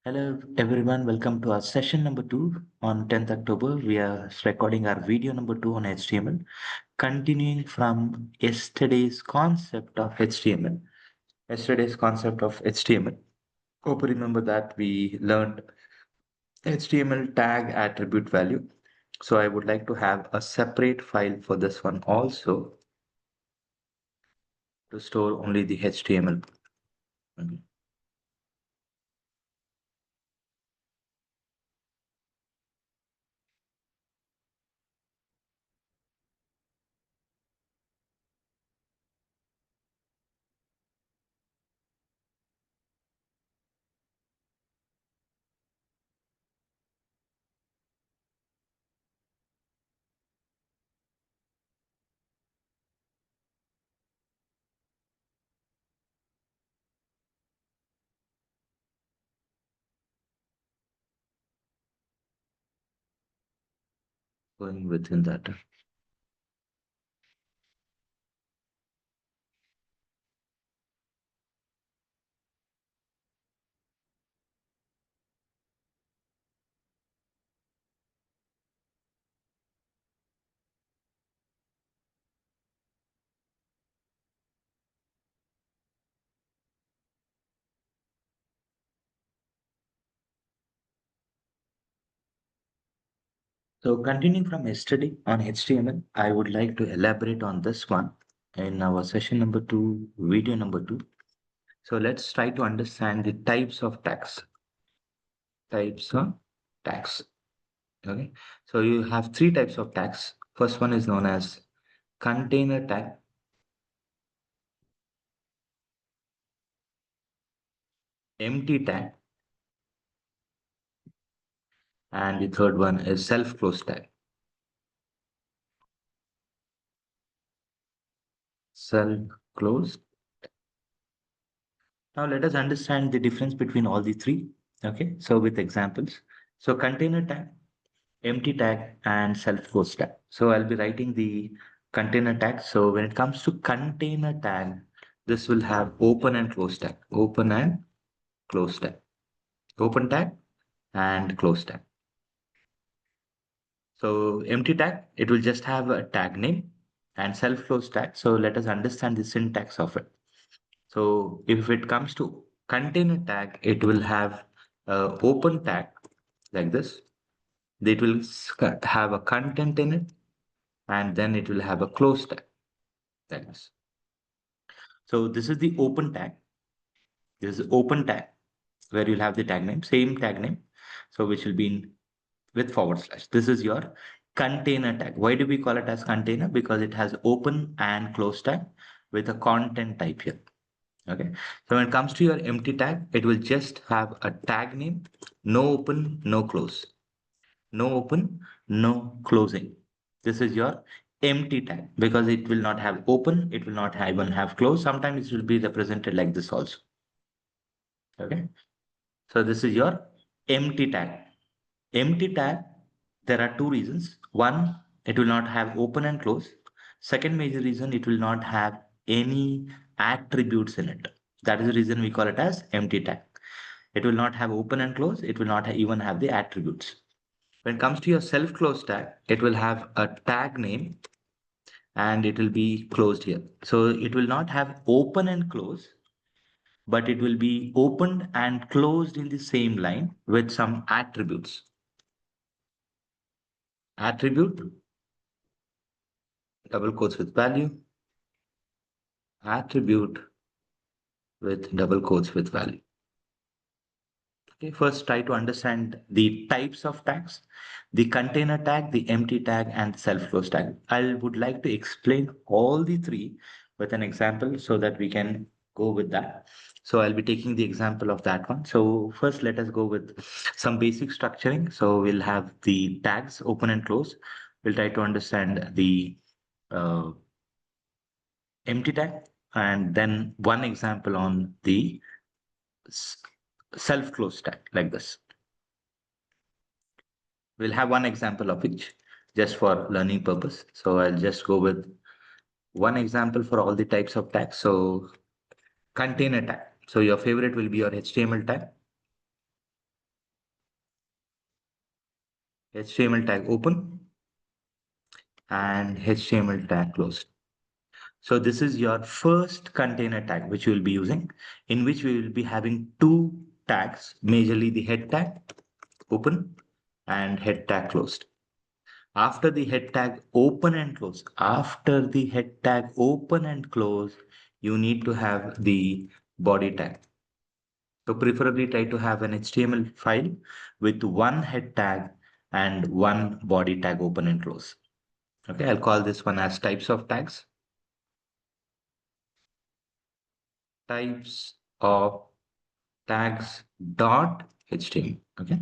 Hello everyone, welcome to our session number 2 on 10th October. We are recording our video number 2 on HTML, continuing from yesterday's concept of HTML. Yesterday's concept of HTML. Hope you remember that we learned HTML tag attribute value. So I would like to have a separate file for this one also to store only the HTML. Going within that. So continuing from yesterday on HTML, I would like to elaborate on this one in our session number 2, video number 2. So let's try to understand the types of tags. Types of tags. Okay. So you have three types of tags. First one is known as container tag, empty tag, and the third one is self-closed tag. Self-closed. Now let us understand the difference between all the three. Okay. So with examples. So container tag, empty tag, and self-closed tag. So I'll be writing the container tag. So when it comes to container tag, this will have open and close tag, open and close tag, open tag and close tag. So empty tag, it will just have a tag name, and self-closed tag. So let us understand the syntax of it. So if it comes to container tag, it will have a open tag like this. It will have a content in it, and then it will have a close tag like this. So this is the open tag. This is open tag where you'll have the tag name, same tag name. So which will be in with forward slash. This is your container tag. Why do we call it as container? Because it has open and close tag with a content type here. Okay. So when it comes to your empty tag, it will just have a tag name, no open, no close. No open, no closing. This is your empty tag because it will not have open, it will not even have close. Sometimes it will be represented like this also. Okay. So this is your empty tag. Empty tag, there are two reasons. One, it will not have open and close. Second major reason, it will not have any attributes in it. That is the reason we call it as empty tag. It will not have open and close. It will not even have the attributes. When it comes to your self-closed tag, it will have a tag name and it will be closed here. So it will not have open and close, but it will be opened and closed in the same line with some attributes. Attribute, double quotes with value, attribute with double quotes with value. Okay, first try to understand the types of tags, the container tag, the empty tag, and the self-closed tag. I would like to explain all the three with an example so that we can go with that. So I'll be taking the example of that one. So first let us go with some basic structuring. So we'll have the tags open and close. We'll try to understand the uh, empty tag and then one example on the self-closed tag like this. We'll have one example of each just for learning purpose. So I'll just go with one example for all the types of tags. So container tag. So your favorite will be your HTML tag. HTML tag open, and HTML tag closed. So this is your first container tag which we will be using, in which we will be having two tags, majorly the head tag open and head tag closed. After the head tag open and close, after the head tag open and close, you need to have the body tag. So preferably try to have an HTML file with one head tag and one body tag open and close. Okay, I'll call this one as types of tags. Types of tags dot HTML. Okay.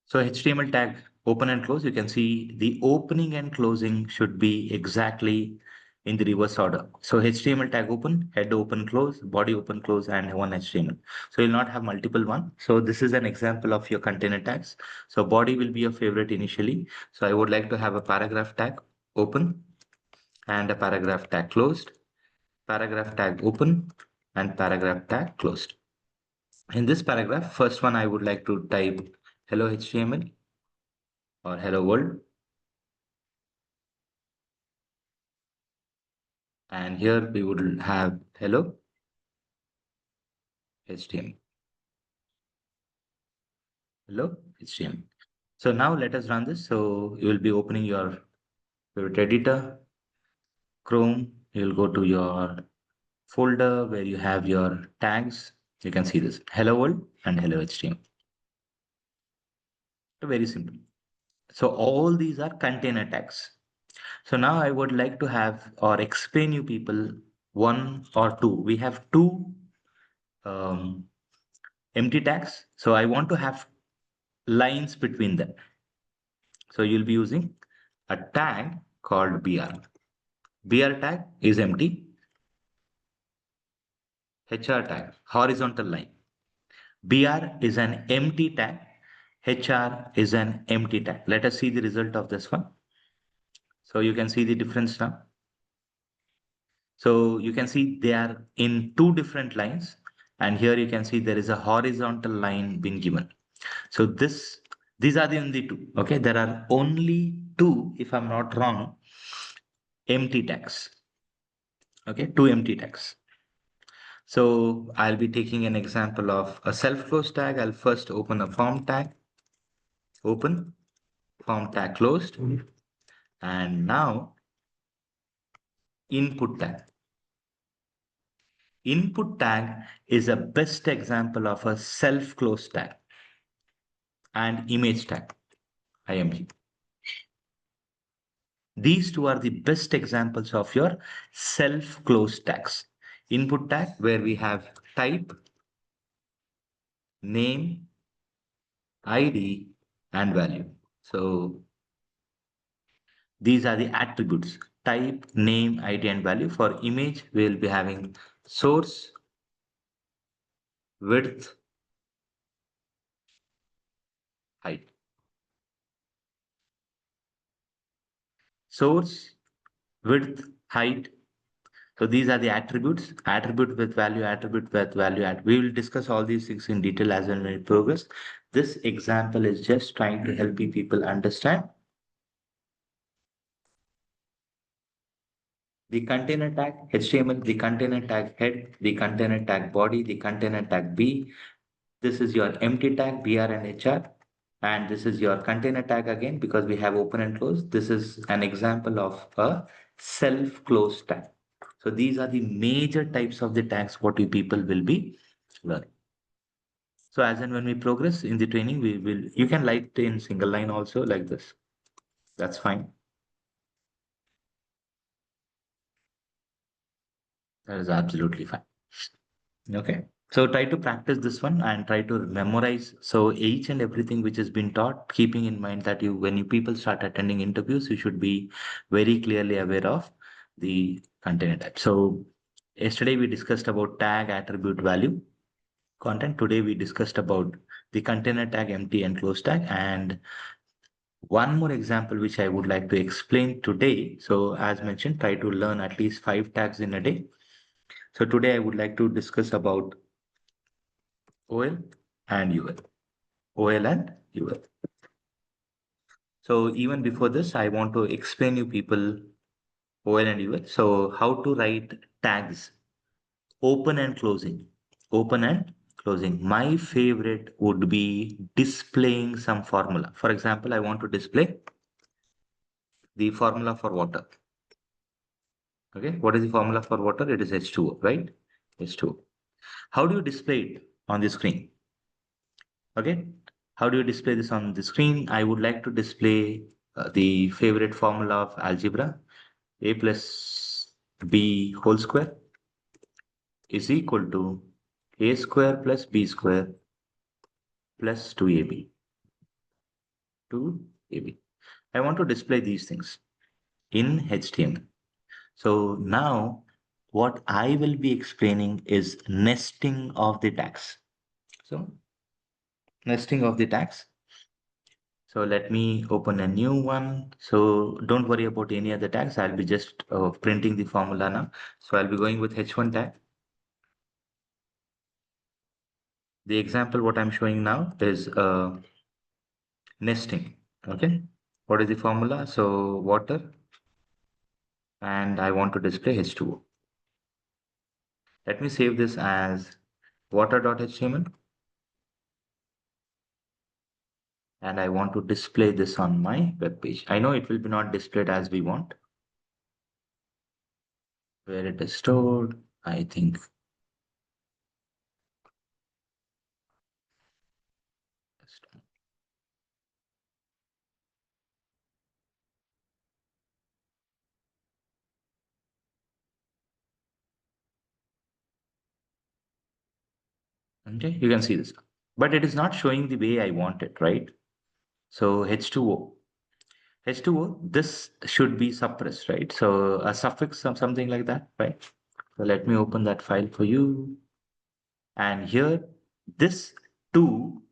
So HTML tag open and close, you can see the opening and closing should be exactly in the reverse order. So HTML tag open, head open, close, body open, close, and one HTML. So you'll not have multiple one. So this is an example of your container tags. So body will be your favorite initially. So I would like to have a paragraph tag open and a paragraph tag closed, paragraph tag open and paragraph tag closed. In this paragraph, first one I would like to type hello HTML or hello world. And here we would have hello HTML. Hello HTML. So now let us run this. So you will be opening your favorite editor, Chrome. You will go to your folder where you have your tags. You can see this hello world and hello HTML. So very simple. So all these are container tags. So now I would like to have or explain you people one or two. We have two um, empty tags. So I want to have lines between them. So you'll be using a tag called BR. BR tag is empty. HR tag, horizontal line. BR is an empty tag. HR is an empty tag. Let us see the result of this one. So you can see the difference now. So you can see they are in two different lines. And here you can see there is a horizontal line being given. So these are the only two. Okay, there are only two, if I'm not wrong, empty tags. Okay, two empty tags. So I'll be taking an example of a self-close tag. I'll first open a form tag, open, form tag closed, and now input tag. Input tag is a best example of a self-close tag and image tag, IMG. These two are the best examples of your self-close tags. Input tag where we have type, name, ID, and value. So these are the attributes: type, name, ID, and value. For image, we will be having source, width, height. Source, width, height. So these are the attributes, attribute with value, attribute with value. We will discuss all these things in detail as and when we progress. This example is just trying to help you people understand the container tag HTML, the container tag head, the container tag body, the container tag B. This is your empty tag BR and HR. And this is your container tag again because we have open and close. This is an example of a self-closed tag. So these are the major types of the tags what you people will be learning. So as and when we progress in the training, you can write in single line also like this. That's fine. That is absolutely fine. Okay. So try to practice this one and try to memorize. So each and everything which has been taught, keeping in mind that when you people start attending interviews, you should be very clearly aware of the container type. So yesterday we discussed about tag, attribute, value, content. Today we discussed about the container tag, empty and close tag. And one more example which I would like to explain today. So as mentioned, try to learn at least 5 tags in a day. So today I would like to discuss about OL and UL. OL and UL. So even before this, I want to explain you people OL and UL. So how to write tags, open and closing, open and closing. My favorite would be displaying some formula. For example, I want to display the formula for water. Okay, what is the formula for water? It is H2O, right? H2O. How do you display it on the screen? Okay, how do you display this on the screen? I would like to display the favorite formula of algebra, a plus b whole square is equal to a square plus b square plus 2ab. 2ab. I want to display these things in HTML. So now what I will be explaining is nesting of the tags. So nesting of the tags. So let me open a new one. So don't worry about any other tags. I'll be just printing the formula now. So I'll be going with H1 tag. The example what I'm showing now is nesting. Okay. What is the formula? So water, and I want to display H2O. Let me save this as water.html, and I want to display this on my web page. I know it will be not displayed as we want. Where it is stored, I think. Okay, you can see this, but it is not showing the way I want it, right? So H2O, H2O, this should be suppressed, right? So a suffix, something like that, right? So let me open that file for you. And here, this 2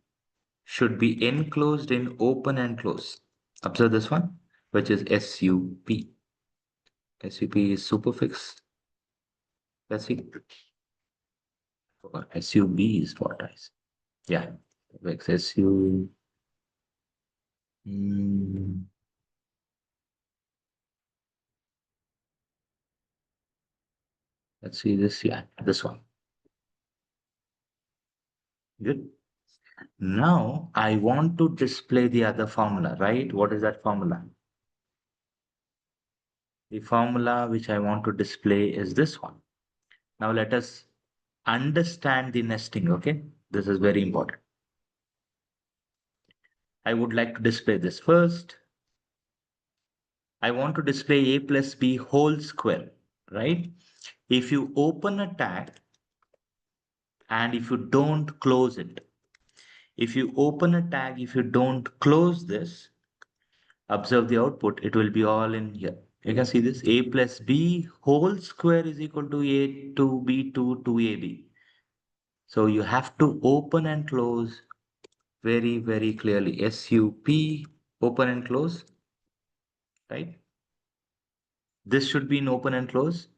should be enclosed in open and close. Observe this one, which is SUP. SUP is superfix. Let's see. Or SUB is what I say. Yeah, SU. Mm, let's see this. Yeah, this one. Good. Now I want to display the other formula, right? What is that formula? The formula which I want to display is this one. Now let us understand the nesting, okay? This is very important. I would like to display this first. I want to display a plus b whole square, right? If you open a tag and if you don't close it, if you open a tag, if you don't close this, observe the output, it will be all in here. You can see this a plus b whole square is equal to a 2b 2ab. So you have to open and close very, very clearly. SUP, open and close, right? This should be in open and close.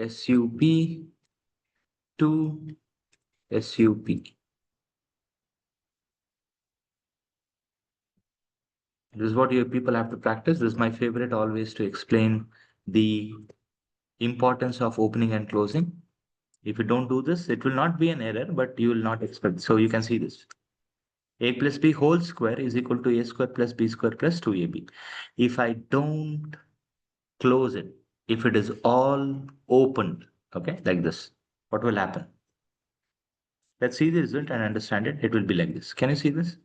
SUP to SUP. This is what your people have to practice. This is my favorite always to explain the importance of opening and closing. If you don't do this, it will not be an error, but you will not expect. So you can see this. A plus b whole square is equal to a square plus b square plus 2ab. If I don't close it, if it is all opened, okay, like this, what will happen? Let's see the result and understand it. It will be like this. Can you see this?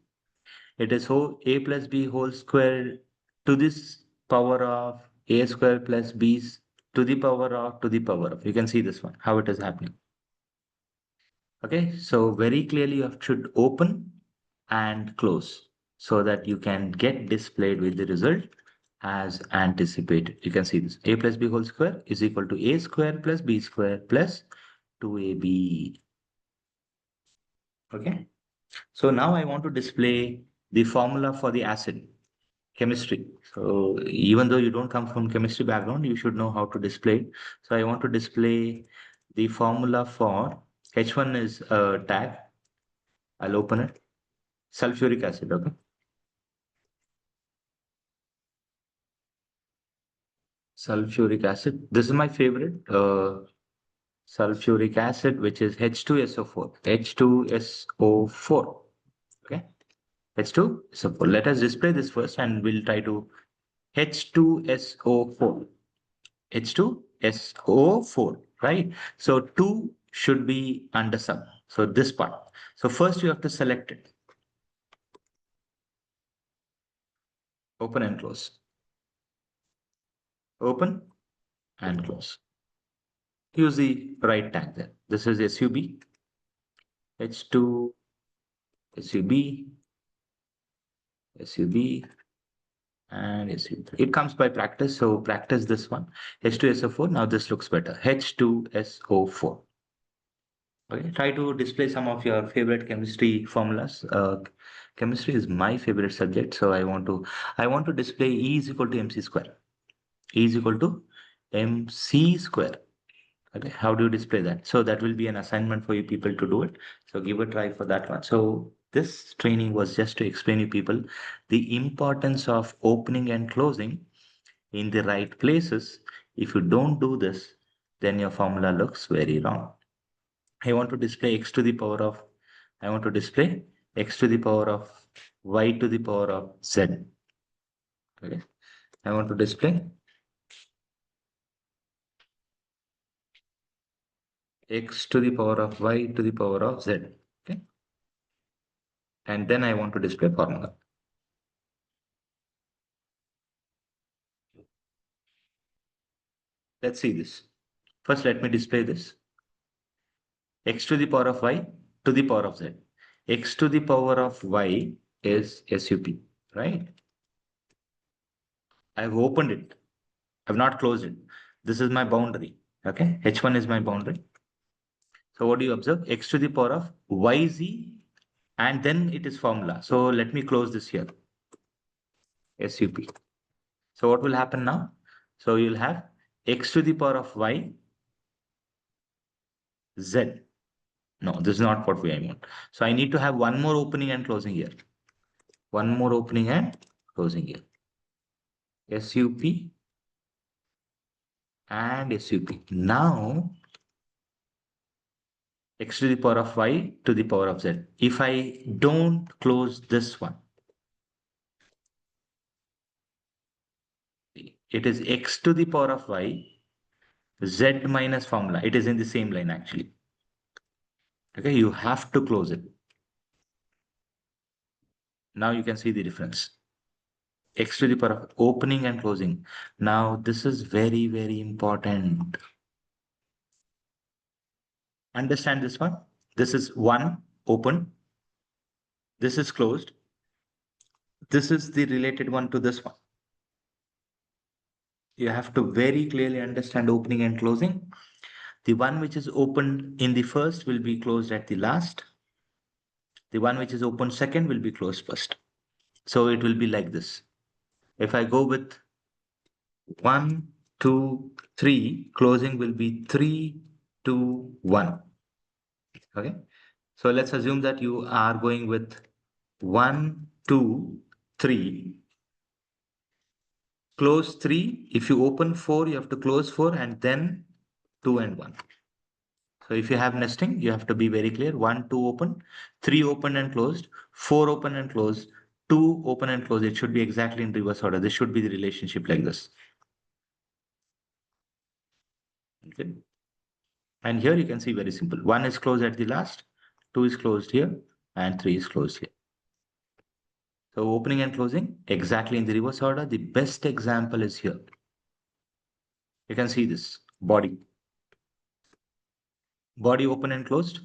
It is whole a plus b whole square to this power of a square plus b to the power of to the power of. You can see this one, how it is happening. Okay, so very clearly you should open and close so that you can get displayed with the result as anticipated. You can see this a plus b whole square is equal to a square plus b square plus 2ab. Okay, so now I want to display the formula for the acid. chemistry. So even though you don't come from chemistry background, you should know how to display it. So I want to display the formula for H1 is a tag. I'll open it. Sulfuric acid, okay? Sulfuric acid. This is my favorite. Sulfuric acid, which is H2SO4. H2SO4. Okay. H2SO4. Let us display this first and we'll try to H2SO4. H2SO4, right? So 2 should be under sum. So this part. So first you have to select it. Open and close. Open and close. Use the right tag there. This is SUB, H2, SUB, SUB, and SUB. It comes by practice. So practice this one. H2SO4. Now this looks better. H2SO4. Okay, try to display some of your favorite chemistry formulas. Chemistry is my favorite subject, so I want to display E is equal to mc square. E is equal to mc square. Okay, how do you display that? So that will be an assignment for you people to do it. So give a try for that one. So this training was just to explain you people the importance of opening and closing in the right places. If you don't do this, then your formula looks very wrong. I want to display x to the power of, I want to display x to the power of y to the power of z. Okay. I want to display x to the power of y to the power of z. Okay. And then I want to display formula. Let's see this. First, let me display this. X to the power of y to the power of z. X to the power of y is SUP, right? I've opened it. I've not closed it. This is my boundary. Okay. H1 is my boundary. So what do you observe? X to the power of yz, and then it is formula. So let me close this here. SUP. So what will happen now? So you'll have x to the power of y z. No, this is not what we want. So I need to have one more opening and closing here. One more opening and closing here. SUP and SUP. Now x to the power of y to the power of z. If I don't close this one, it is x to the power of y z minus formula. It is in the same line actually. Okay, you have to close it. Now you can see the difference. X to the power of opening and closing. Now this is very, very important. Understand this one. This is one open. This is closed. This is the related one to this one. You have to very clearly understand opening and closing. The one which is opened in the first will be closed at the last. The one which is open second will be closed first. So it will be like this. If I go with 1, 2, 3, closing will be 3, 2, 1. Okay. So let's assume that you are going with 1, 2, 3. Close 3. If you open 4, you have to close 4 and then 2 and 1. So if you have nesting, you have to be very clear. 1, 2 open, 3 open and closed, 4 open and closed, 2 open and closed. It should be exactly in reverse order. This should be the relationship like this. Okay. And here you can see very simple. 1 is closed at the last, 2 is closed here, and 3 is closed here. So opening and closing exactly in the reverse order. The best example is here. You can see this body. Body open and closed.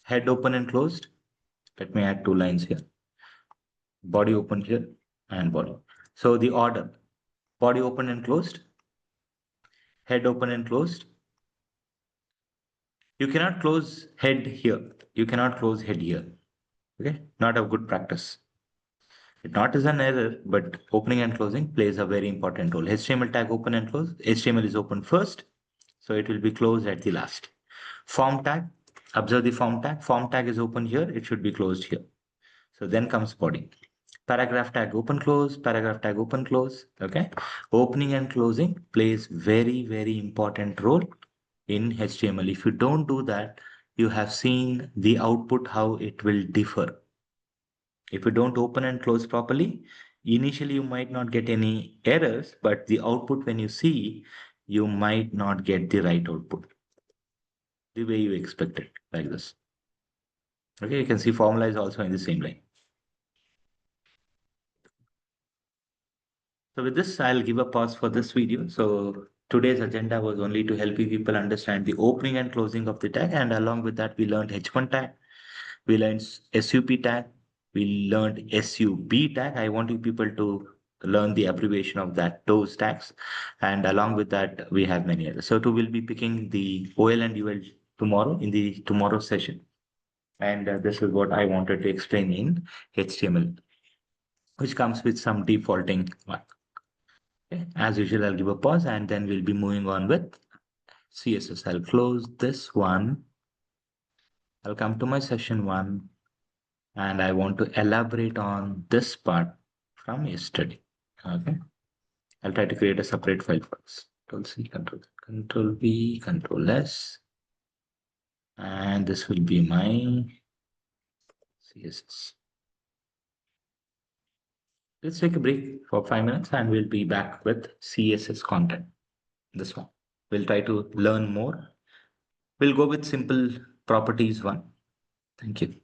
Head open and closed. Let me add 2 lines here. Body open here and body. So the order, body open and closed, head open and closed. You cannot close head here. You cannot close head here. Okay, not a good practice. It not is an error, but opening and closing plays a very important role. HTML tag open and close. HTML is open first, so it will be closed at the last. Form tag, observe the form tag. Form tag is open here, it should be closed here. So then comes body. Paragraph tag open close, paragraph tag open close. Okay. Opening and closing plays very, very important role in HTML. If you don't do that, you have seen the output, how it will differ. If you don't open and close properly, initially you might not get any errors, but the output when you see, you might not get the right output the way you expect it, like this. Okay, you can see formula is also in the same line. So with this, I'll give a pause for this video. So today's agenda was only to help you people understand the opening and closing of the tag. And along with that, we learned H1 tag, we learned SUP tag, we learned SUB tag. I want you people to learn the abbreviation of that, those tags. And along with that, we have many others. So to we'll be picking the OL and UL tomorrow in the tomorrow session. And this is what I wanted to explain in HTML, which comes with some defaulting one. Okay. As usual, I'll give a pause and then we'll be moving on with CSS. I'll close this one. I'll come to my session one and I want to elaborate on this part from yesterday. Okay. I'll try to create a separate file first. Control C, Control V, Control S. And this will be my CSS. Let's take a break for 5 minutes and we'll be back with CSS content. This one. We'll try to learn more. We'll go with simple properties one. Thank you.